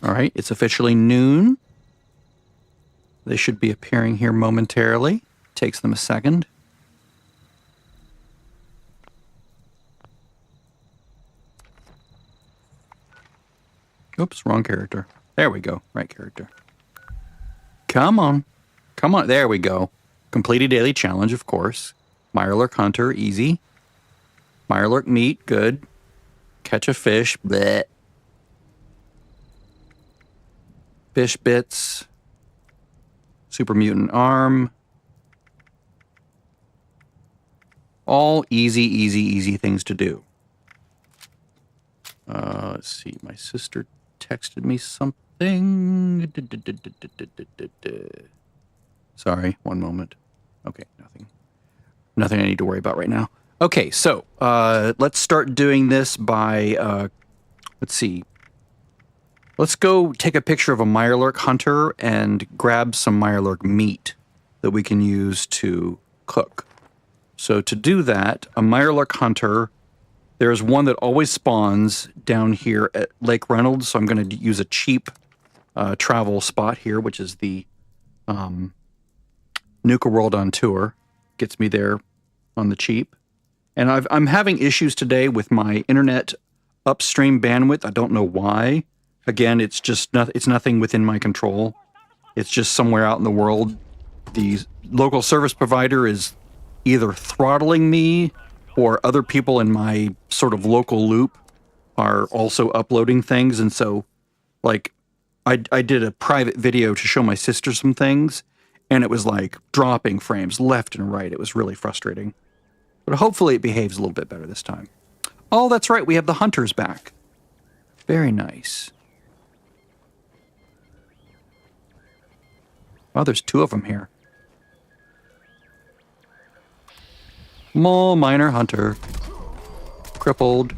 All right, it's officially noon. They should be appearing here momentarily. Takes them a second. Oops, wrong character. There we go. Right character. Come on. Come on. There we go. Complete a daily challenge, of course. Mirelurk Hunter, easy. Mirelurk meat, good. Catch a fish, bleh. Fish bits. Super mutant arm. All easy, easy, easy things to do. Let's see. My sister texted me something. Sorry, one moment. Okay, nothing. Nothing I need to worry about right now. Okay, so let's start doing this by, let's see. Let's go take a picture of a Mirelurk Hunter and grab some Mirelurk meat that we can use to cook. So to do that, a Mirelurk Hunter, there's one that always spawns down here at Lake Reynolds, so I'm going to use a cheap travel spot here, which is the Nuka World on Tour. Gets me there on the cheap. And I'm having issues today with my internet upstream bandwidth. I don't know why. Again, it's just it's nothing within my control. It's just somewhere out in the world. The local service provider is either throttling me or other people in my sort of local loop are also uploading things. And so, like, I did a private video to show my sister some things, and it was like dropping frames left and right. It was really frustrating. But hopefully it behaves a little bit better this time. Oh, that's right. We have the hunters back. Very nice. Oh, there's two of them here. Mole miner hunter. Crippled.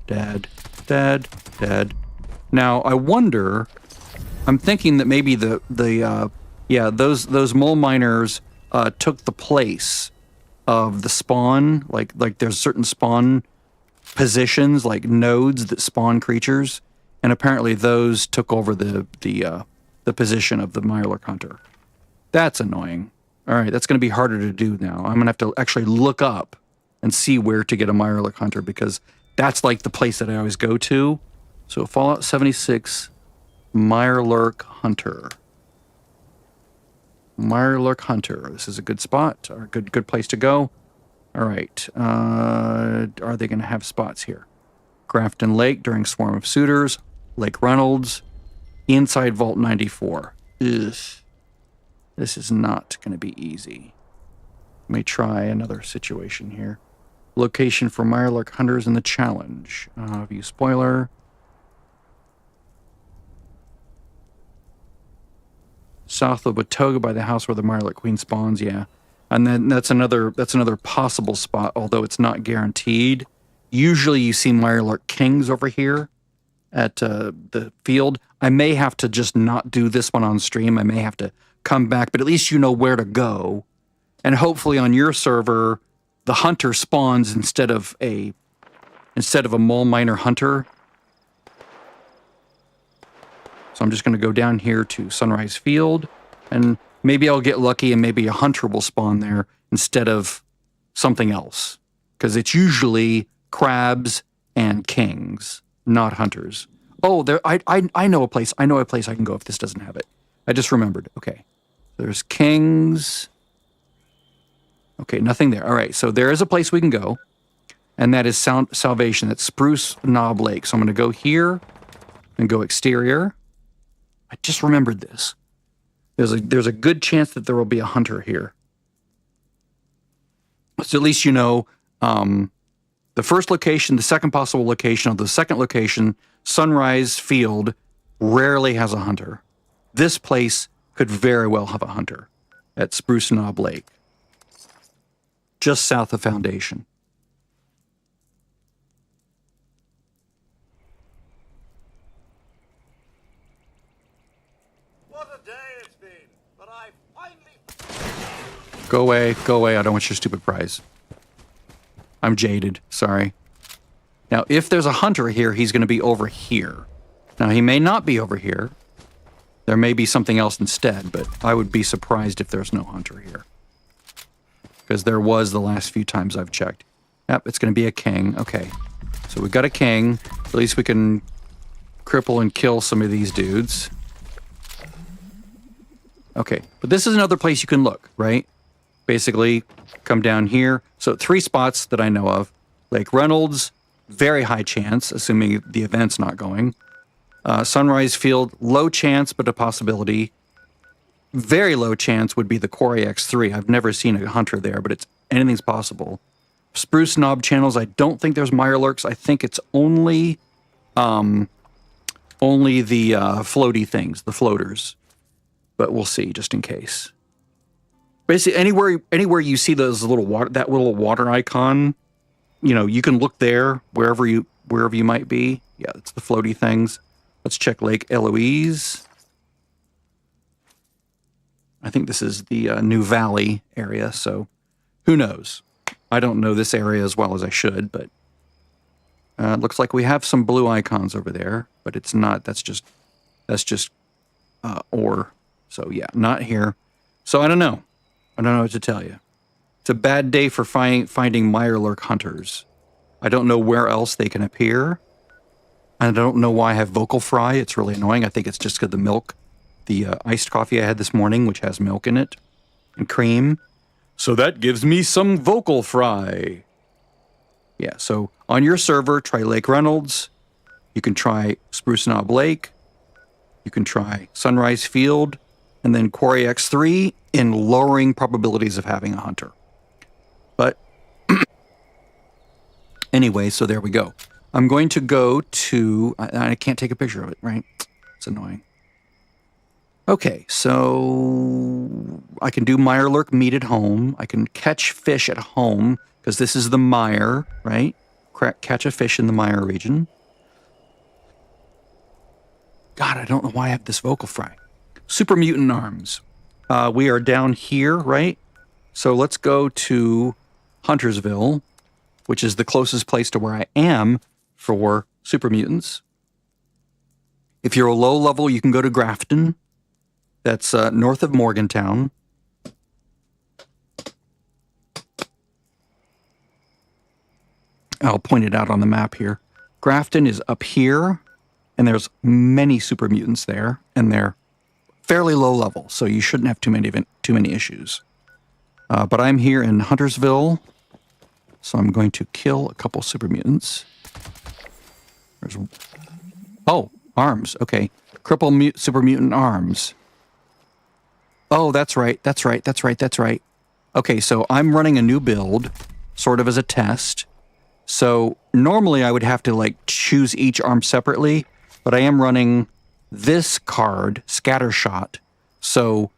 Dead. Dead. Dead. Now, I wonder... I'm thinking that maybe those mole miners took the place of the spawn. Like there's certain spawn positions, like nodes that spawn creatures, and apparently those took over the position of the Mirelurk Hunter. That's annoying. All right, that's going to be harder to do now. I'm going to have to actually look up and see where to get a Mirelurk Hunter, because that's like the place that I always go to. So Fallout 76 Mirelurk Hunter. Mirelurk Hunter. This is a good spot, or a good place to go. All right. Are they going to have spots here? Grafton Lake during Swarm of Suitors. Lake Reynolds. Inside Vault 94. Ugh. This is not going to be easy. Let me try another situation here. Location for Mirelurk Hunters in the challenge. View spoiler. South of Watoga by the house where the Mirelurk Queen spawns, yeah. And then that's another possible spot, although it's not guaranteed. Usually you see Mirelurk Kings over here at the field. I may have to just not do this one on stream. I may have to come back, but at least you know where to go. And hopefully on your server, the hunter spawns instead of a mole miner hunter. So I'm just going to go down here to Sunrise Field, and maybe I'll get lucky and maybe a hunter will spawn there instead of something else. Because it's usually crabs and kings, not hunters. Oh, I know a place. I know a place I can go if this doesn't have it. I just remembered. Okay. There's kings. Okay, nothing there. All right, so there is a place we can go, and that is Salvation. That's Spruce Knob Lake. So I'm going to go here and go exterior. I just remembered this. There's a good chance that there will be a hunter here. So at least you know the first location, the second possible location, of the second location, Sunrise Field, rarely has a hunter. This place could very well have a hunter at Spruce Knob Lake, just south of Foundation. What a day it's been, but I finally... Go away, I don't want your stupid prize. I'm jaded, sorry. Now, if there's a hunter here, he's going to be over here. Now, he may not be over here. There may be something else instead, but I would be surprised if there's no hunter here. Because there was the last few times I've checked. Yep, it's going to be a king. Okay. So we've got a king. At least we can cripple and kill some of these dudes. Okay. But this is another place you can look, right? Basically, come down here. So 3 spots that I know of. Lake Reynolds, very high chance, assuming the event's not going. Sunrise Field, low chance, but a possibility. Very low chance would be the Quarry X3. I've never seen a hunter there, but anything's possible. Spruce Knob Channels, I don't think there's Mirelurks. I think it's only the floaty things, the floaters. But we'll see, just in case. Basically, anywhere you see those that little water icon, you can look there wherever you might be. Yeah, it's the floaty things. Let's check Lake Eloise. I think this is the New Valley area, so who knows? I don't know this area as well as I should, but it looks like we have some blue icons over there, but it's not. That's just ore. So yeah, not here. So I don't know. I don't know what to tell you. It's a bad day for finding Mirelurk hunters. I don't know where else they can appear. I don't know why I have vocal fry. It's really annoying. I think it's just because the milk, the iced coffee I had this morning, which has milk in it and cream. So that gives me some vocal fry. Yeah, so on your server, try Lake Reynolds. You can try Spruce Knob Lake. You can try Sunrise Field. And then Quarry X3 in lowering probabilities of having a hunter. But anyway, so there we go. I'm going to go to... I can't take a picture of it, right? It's annoying. Okay, so I can do Mirelurk meat at home. I can catch fish at home, because this is the mire, right? Catch a fish in the mire region. God, I don't know why I have this vocal fry. Super Mutant Arms. We are down here, right? So let's go to Huntersville, which is the closest place to where I am for Super Mutants. If you're a low level, you can go to Grafton. That's north of Morgantown. I'll point it out on the map here. Grafton is up here, and there's many Super Mutants there, and they're fairly low level, so you shouldn't have too many issues. But I'm here in Huntersville, so I'm going to kill a couple Super Mutants. Arms. Okay, cripple Super Mutant arms. Oh, that's right. Okay, so I'm running a new build, sort of as a test. So normally I would have to choose each arm separately, but I am running this card, Scattershot. So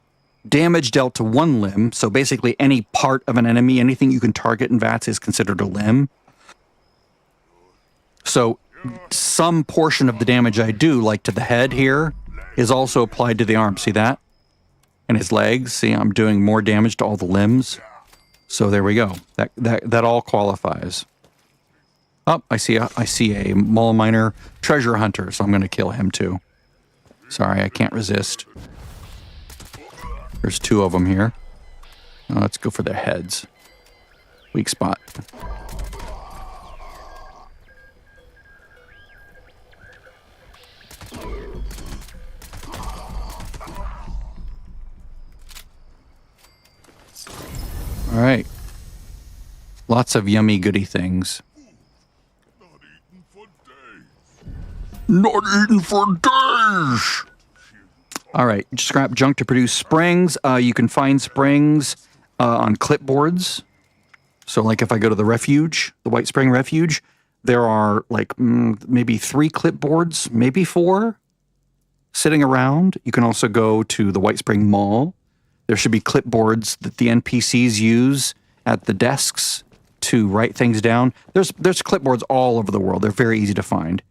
damage dealt to one limb. So basically any part of an enemy, anything you can target in VATS is considered a limb. So some portion of the damage I do, like to the head here, is also applied to the arm. See that? And his legs. See, I'm doing more damage to all the limbs. So there we go. That all qualifies. Oh, I see a mole miner treasure hunter, so I'm going to kill him too. Sorry, I can't resist. There's 2 of them here. Let's go for their heads. Weak spot. All right. Lots of yummy goody things. Not eaten for days. All right, scrap junk to produce springs. You can find springs on clipboards. So like if I go to the refuge, the White Spring Refuge, there are maybe 3 clipboards, maybe 4 sitting around. You can also go to the White Spring Mall. There should be clipboards that the NPCs use at the desks to write things down. There's clipboards all over the world. They're very easy to find.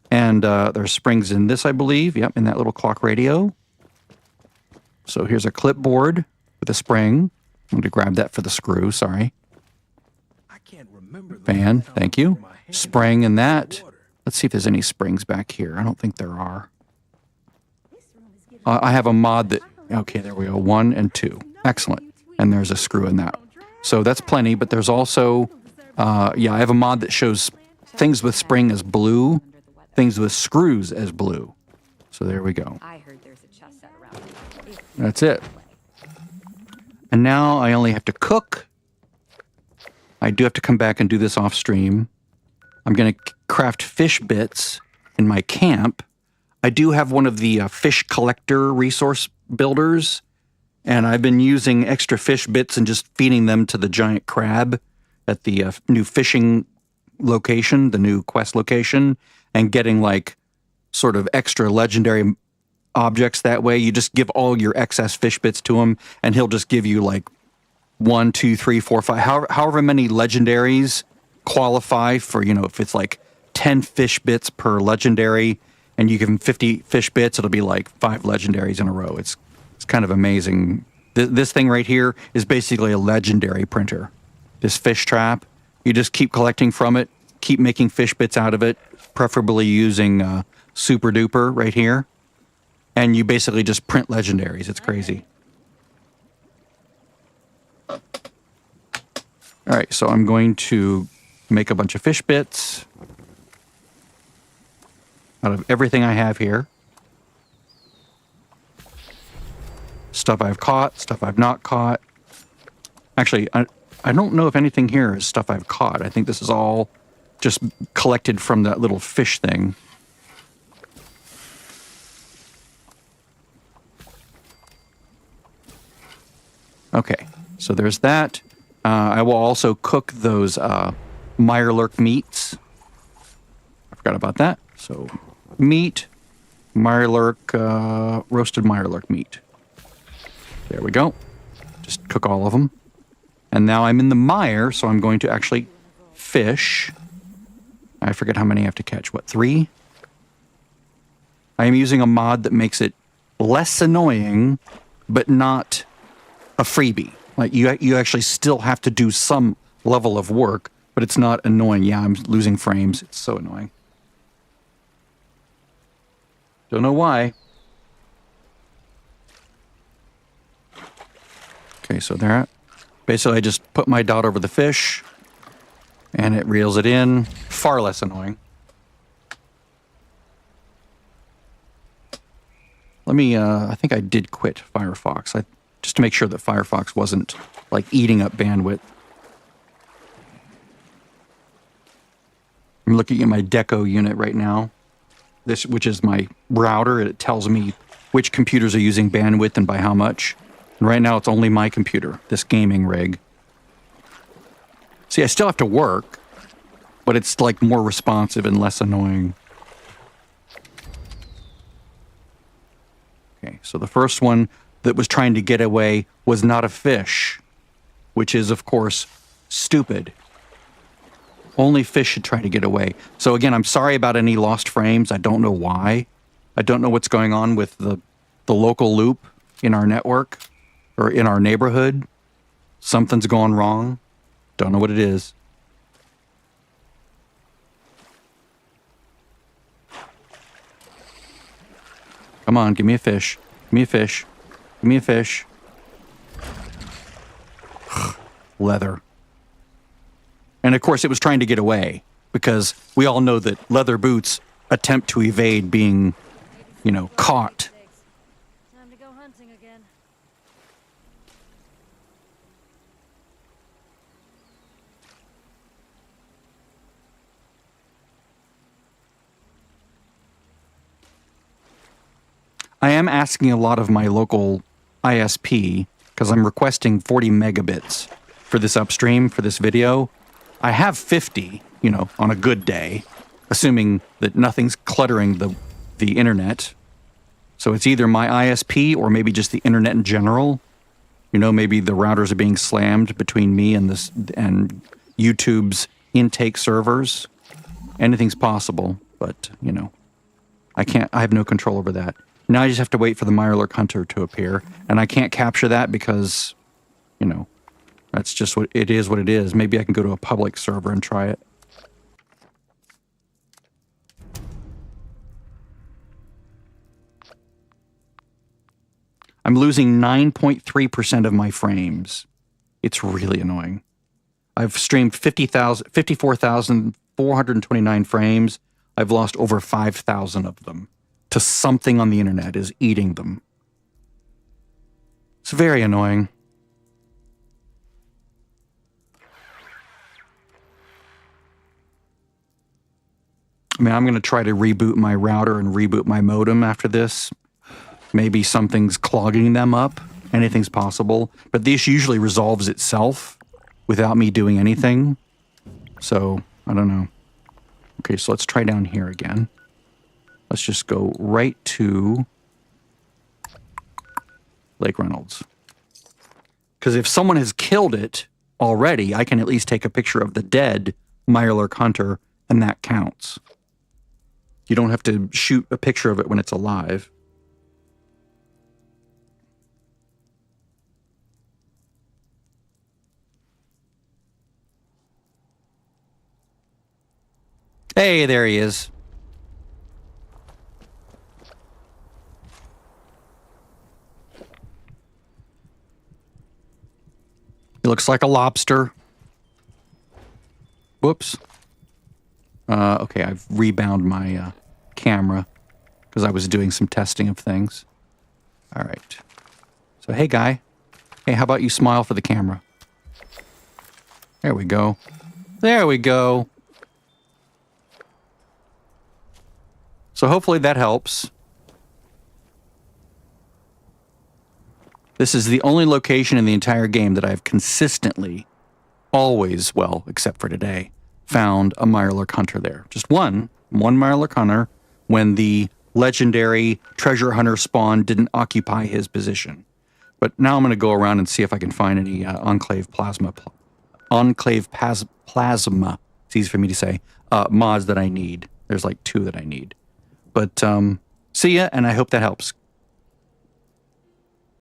And there's springs in this, I believe. Yep, in that little clock radio. So here's a clipboard with a spring. I'm going to grab that for the screw, sorry. I can't remember. Fan, thank you. Spring in that. Let's see if there's any springs back here. I don't think there are. I have a mod that... Okay, there we go. 1 and 2. Excellent. And there's a screw in that. So that's plenty, but there's also... yeah, I have a mod that shows things with spring as blue, things with screws as blue. So there we go. That's it. And now I only have to cook. I do have to come back and do this off stream. I'm going to craft fish bits in my camp. I do have one of the fish collector resource builders, and I've been using extra fish bits and just feeding them to the giant crab at the new fishing location, the new quest location, and getting like sort of extra legendary objects that way. You just give all your excess fish bits to him, and he'll just give you like 1, 2, 3, 4, 5, however many legendaries qualify for, you know, if it's like 10 fish bits per legendary and you give him 50 fish bits, it'll be like 5 legendaries in a row. It's kind of amazing. This thing right here is basically a legendary printer. This fish trap, you just keep collecting from it, keep making fish bits out of it, preferably using Super Duper right here. And you basically just print legendaries. It's crazy. All right, so I'm going to make a bunch of fish bits out of everything I have here. Stuff I've caught, stuff I've not caught. Actually, I don't know if anything here is stuff I've caught. I think this is all just collected from that little fish thing. Okay, so there's that. I will also cook those Mirelurk meats. I forgot about that. So, meat, Mirelurk, roasted Mirelurk meat. There we go. Just cook all of them. And now I'm in the mire, so I'm going to actually fish. I forget how many I have to catch. What, 3? I am using a mod that makes it less annoying, but not a freebie. Like you actually still have to do some level of work, but it's not annoying. Yeah, I'm losing frames. It's so annoying. Don't know why. Okay, so there. Basically, I just put my dot over the fish, and it reels it in. Far less annoying. Let me, I think I did quit Firefox. Just to make sure that Firefox wasn't, like, eating up bandwidth. I'm looking at my Deco unit right now, which is my router. It tells me which computers are using bandwidth and by how much. And right now, it's only my computer, this gaming rig. See, I still have to work, but it's, like, more responsive and less annoying. Okay, so the first one that was trying to get away was not a fish, which is, of course, stupid. Only fish should try to get away. So again, I'm sorry about any lost frames. I don't know why. I don't know what's going on with the local loop in our network or in our neighborhood. Something's gone wrong. Don't know what it is. Come on, give me a fish. Give me a fish. Give me a fish. Leather. And of course, it was trying to get away because we all know that leather boots attempt to evade being, you know, caught. Time to go hunting again. I am asking a lot of my local ISP because I'm requesting 40 megabits for this upstream, for this video. I have 50, you know, on a good day, assuming that nothing's cluttering the internet. So it's either my ISP or maybe just the internet in general. You know, maybe the routers are being slammed between me and YouTube's intake servers. Anything's possible, but, you know, I have no control over that. Now I just have to wait for the Mirelurk Hunter to appear, and I can't capture that because, you know, that's just what it is. Maybe I can go to a public server and try it. I'm losing 9.3% of my frames. It's really annoying. I've streamed 54,429 frames. I've lost over 5,000 of them to something on the internet is eating them. It's very annoying. I mean, I'm going to try to reboot my router and reboot my modem after this. Maybe something's clogging them up. Anything's possible. But this usually resolves itself without me doing anything. So, I don't know. Okay, so let's try down here again. Let's just go right to Lake Reynolds. Because if someone has killed it already, I can at least take a picture of the dead Mirelurk hunter, and that counts. You don't have to shoot a picture of it when it's alive. Hey, there he is. He looks like a lobster. Whoops. Okay, I've rebound my camera because I was doing some testing of things. All right. So, hey, guy. Hey, how about you smile for the camera? There we go. There we go. So hopefully that helps. This is the only location in the entire game that I've consistently, always, well, except for today, found a Mirelurk hunter there. Just one Mirelurk hunter when the legendary treasure hunter spawn didn't occupy his position. But now I'm going to go around and see if I can find any Enclave Plasma, it's easy for me to say, mods that I need. There's like 2 that I need. But see ya, and I hope that helps.